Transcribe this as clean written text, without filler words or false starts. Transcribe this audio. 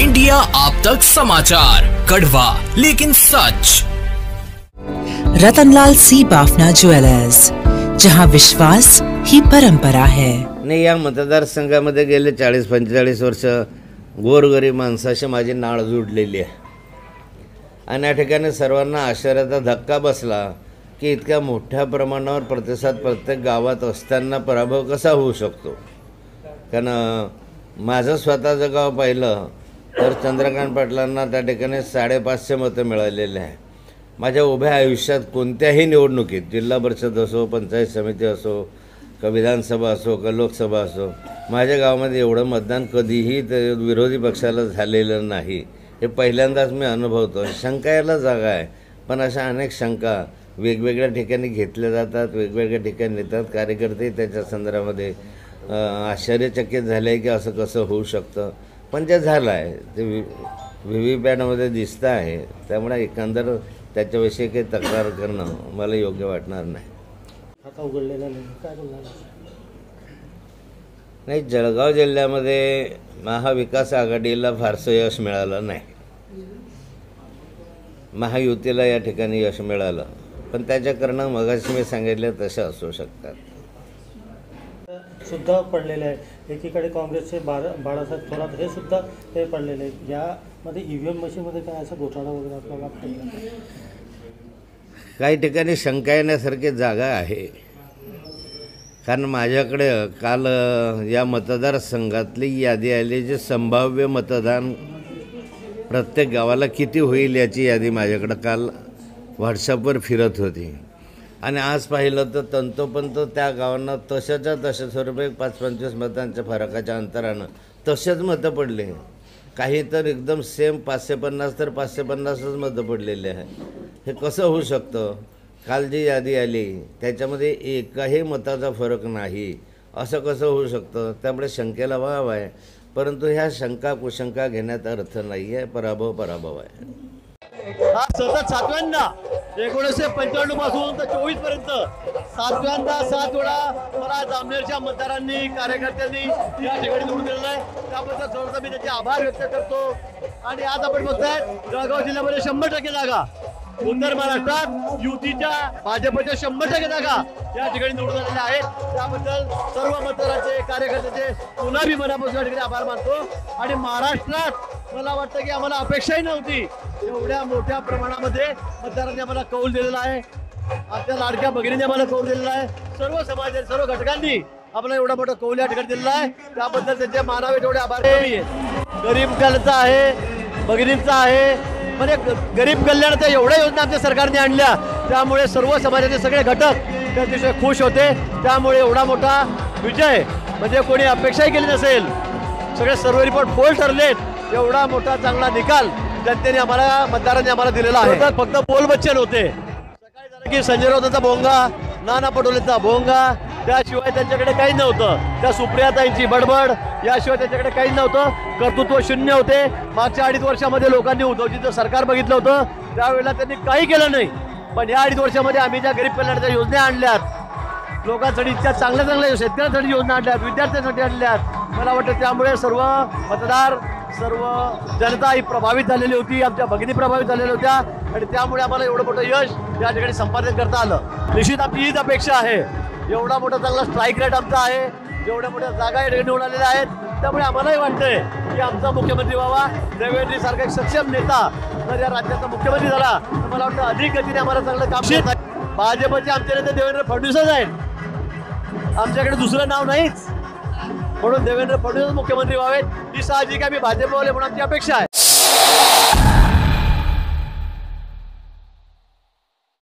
India आप तक समाचार, कड़वा लेकिन सच। रतनलाल सी बाफना ज्वेलर्स, जहां विश्वास ही परंपरा है। नाही, या मतदारसंघामध्ये गेले 40-45 वर्ष गोरगरीब माणसाशी माझी नाळ जुडलेली आहे आणि या ठिकाणी सर्वांना आश्चर्याचा धक्का बसला की इतक्या मोठ्या प्रमाणावर प्रतिसाद प्रत्येक गावात असताना पराभव कसा होऊ शकतो। कारण माझं स्वतःचं गाव पाहिलं तर चंद्रकांत पाटलांना त्या ठिकाणी 550 मतं मिळालेली आहे। माझ्या उभ्या आयुष्यात कोणत्याही निवडणुकीत, जिल्हा परिषद असो, पंचायत समिती असो, का विधानसभा असो, का लोकसभा असो, माझ्या गावामध्ये एवढं मतदान कधीही विरोधी पक्षाला झालेलं नाही। हे पहिल्यांदाच मी अनुभवतो। शंका यायला जागा आहे, पण अशा अनेक शंका वेगवेगळ्या ठिकाणी घेतल्या जातात, वेगवेगळ्या ठिकाणी येतात। कार्यकर्ते त्याच्या संदर्भामध्ये आश्चर्यचकित झाले की असं कसं होऊ शकतं, पण जे झालं आहे ते व्हीव्हीपॅटमध्ये दिसतं आहे। त्यामुळे एकंदर त्याच्याविषयी काही तक्रार करणं मला योग्य वाटणार नाही। खाता उघडलेला नाही, काय बोलणार? नाही, जळगाव जिल्ह्यामध्ये महाविकास आघाडीला फारसं यश मिळालं नाही। महायुतीला या ठिकाणी यश मिळालं, पण त्याच्या कारणं मगाशी मी सांगितलं तसे असू शकतात सुद्धा पडलेले आहे। एकीकडे काँग्रेसचे बाळासाहेब थोरात हे सुद्धा हे पडलेले आहेत। यामध्ये ईव्हीएम मशीनमध्ये काय असा घोटाळा वगैरे आपल्याला वाटतं? काही ठिकाणी शंका येण्यासारखी जागा आहे, कारण माझ्याकडे काल या मतदारसंघातली यादी आली, जे संभाव्य मतदान प्रत्येक गावाला किती होईल याची यादी माझ्याकडे काल व्हॉट्सअपवर फिरत होती। आणि आज पाहिलं तर तंतोतंत त्या गावांना तशाच्या तशा स्वरूपे 5-25 मतांच्या फरकाच्या अंतरानं तसेच मतं पडले। काही तर एकदम सेम 550 तर 550च मतं पडलेले आहे। हे कसं होऊ शकतं? काल जी यादी आली त्याच्यामध्ये एकाही मताचा फरक नाही, असं कसं होऊ शकतं? त्यामुळे शंकेला वाव आहे, परंतु ह्या शंका कुशंका घेण्यात अर्थ नाही आहे। पराभव आहे। हा सतत 7व्यांदा 1995 पासून तर 24 पर्यंत 7व्यांदा 7 वेळा मला जामनेरच्या मतदारांनी, कार्यकर्त्यांनी या ठिकाणी निवडून दिलेलं आहे। त्याबद्दल सर्वप्रथम मी त्याचे आभार व्यक्त करतो। आणि आज आपण बघताय जळगाव जिल्ह्यामध्ये 100% जागा, उत्तर महाराष्ट्रात युतीच्या भाजपच्या 100% जागा या ठिकाणी निवडून आलेल्या आहेत। त्याबद्दल सर्व मतदारांचे, कार्यकर्त्यांचे पुन्हा मी मनापासून या ठिकाणी आभार मानतो। आणि महाराष्ट्रात मला वाटतं की आम्हाला अपेक्षाही नव्हती एवढ्या मोठ्या प्रमाणामध्ये मतदारांनी आम्हाला कौल दिलेला आहे। आपल्या लाडक्या भगिनीने आम्हाला कौल दिलेला आहे। सर्व समाजाच्या सर्व घटकांनी आपल्याला एवढा मोठा कौल या ठिकाणी दिलेला आहे। त्याबद्दल त्यांचे मानावे तेवढे आभार कमी आहे। गरीब कल्याणचा आहे, भगिनींचा आहे, म्हणजे गरीब कल्याणाच्या एवढ्या योजना आमच्या सरकारने आणल्या, त्यामुळे सर्व समाजाचे सगळे घटक अतिशय खुश होते। त्यामुळे एवढा मोठा विजय म्हणजे कोणी अपेक्षाही केली नसेल। सगळे सर्व रिपोर्ट पोल ठरलेत। एवढा मोठा चांगला निकाल जनतेने आम्हाला, मतदारांनी आम्हाला दिलेला आहे। फक्त पोल बच्चन होते। सकाळी झालं की संजय राऊतांचा भोंगा, नाना पटोलेचा भोंगा, त्याशिवाय त्यांच्याकडे काही नव्हतं। त्या सुप्रियाताईंची बडबड, याशिवाय त्यांच्याकडे काही नव्हतं। कर्तृत्व शून्य होते। मागच्या 2.5 वर्षामध्ये लोकांनी उद्धवजींचं सरकार बघितलं होतं, त्यावेळेला त्यांनी काही केलं नाही। पण या 2.5 वर्षामध्ये आम्ही ज्या गरीब कल्याणाच्या योजना आणल्यात, लोकांसाठी इतक्या चांगल्या शेतकऱ्यांसाठी योजना आणल्यात, विद्यार्थ्यांसाठी आणल्यात, मला वाटतं त्यामुळे सर्व मतदार, सर्व जनता ही प्रभावित झालेली होती। आमच्या भगिनी प्रभावित झालेल्या होत्या आणि त्यामुळे आम्हाला एवढं मोठं यश या ठिकाणी संपादन करता आलं। निश्चित आपली हीच अपेक्षा आहे। एवढा मोठा चांगला स्ट्राईक रेट आमचा आहे, जेवढ्या मोठ्या जागा या ठिकाणी निवडून आलेल्या आहेत, त्यामुळे आम्हालाही वाटतंय की आमचा मुख्यमंत्री व्हावा। देवेंद्र सारखा एक सक्षम नेता जर या राज्याचा मुख्यमंत्री झाला तर मला वाटतं अधिक गतीने आम्हाला चांगलं काम करता येईल। भाजपचे आमचे नेते देवेंद्र फडणवीसच आहेत, आमच्याकडे दुसरं नाव नाहीच, म्हणून देवेंद्र फडणवीस मुख्यमंत्री व्हावेत ही साहजिक आहे। मी भाजपवाले म्हणून आमची अपेक्षा आहे।